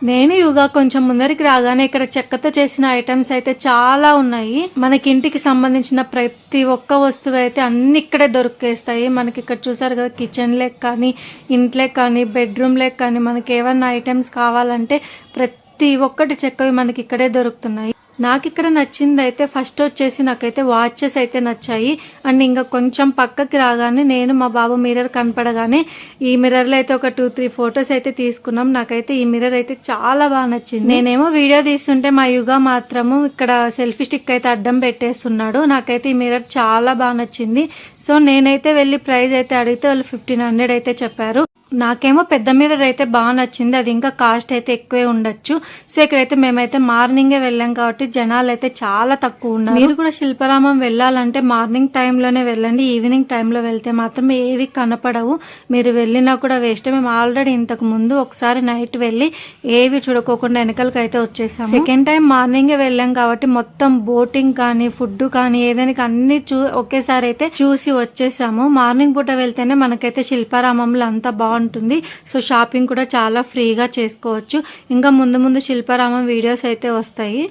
నేను యుగా కొంచెం ముందరికి రాగానే ఇక్కడ చెక్కతో చేసిన ఐటమ్స్ అయితే చాలా ఉన్నాయి. మనకి ఇంటికి సంబంధించిన ప్రతి ఒక్క వస్తువు అయితే అన్ని ఇక్కడే దొరికేస్తాయి. మనకి ఇక్కడ చూసారు కదా, కిచెన్ లెక్ కానీ, ఇంట్లోకి కానీ, బెడ్రూమ్ లెక్ కానీ, మనకి ఏమన్నా ఐటమ్స్ కావాలంటే ప్రతి ఒక్కటి చెక్కవి మనకి ఇక్కడే దొరుకుతున్నాయి. నాకు ఇక్కడ నచ్చింది అయితే ఫస్ట్ వచ్చేసి నాకైతే వాచెస్ అయితే నచ్చాయి. అండ్ ఇంకా కొంచెం పక్కకి రాగానే నేను మా బాబు మిర్రర్ కనపడగానే ఈ మిర్రర్లో అయితే ఒక 2-3 ఫొటోస్ అయితే తీసుకున్నాం. నాకైతే ఈ మిర్రర్ అయితే చాలా బాగా నచ్చింది. నేనేమో వీడియో తీస్తుంటే మా యుగా మాత్రము ఇక్కడ సెల్ఫీ స్టిక్ అయితే అడ్డం పెట్టేస్తున్నాడు. నాకైతే ఈ మిర్రర్ చాలా బాగా నచ్చింది. సో నేనైతే వెళ్ళి ప్రైస్ అయితే అడిగితే వాళ్ళు 1500 అయితే చెప్పారు. నాకేమో పెద్ద మిర్రర్ అయితే బాగా నచ్చింది. అది ఇంకా కాస్ట్ అయితే ఎక్కువే ఉండొచ్చు. సో ఇక్కడైతే మేమైతే మార్నింగే వెళ్ళాం కాబట్టి జనాలు అయితే చాలా తక్కువ ఉన్నారు. మీరు కూడా శిల్పారామం వెళ్ళాలంటే మార్నింగ్ టైంలోనే వెళ్ళండి. ఈవినింగ్ టైంలో వెళ్తే మాత్రం ఏవి కనపడవు. మీరు వెళ్ళినా కూడా వేస్ట్. మేము ఆల్రెడీ ఇంతకు ముందు ఒకసారి నైట్ వెళ్ళి ఏవి చూడుకోకుండా వెనకలకి అయితే వచ్చేసాము. సెకండ్ టైం మార్నింగే వెళ్ళాం కాబట్టి మొత్తం బోటింగ్ కానీ, ఫుడ్ కానీ, ఏదైనా అన్ని ఒకేసారి అయితే చూసి వచ్చేసాము. మార్నింగ్ పూట వెళ్తేనే మనకైతే శిల్పారామంలో అంతా బాగుంటుంది. సో షాపింగ్ కూడా చాలా ఫ్రీగా చేసుకోవచ్చు. ఇంకా ముందు ముందు శిల్పారామం వీడియోస్ అయితే వస్తాయి.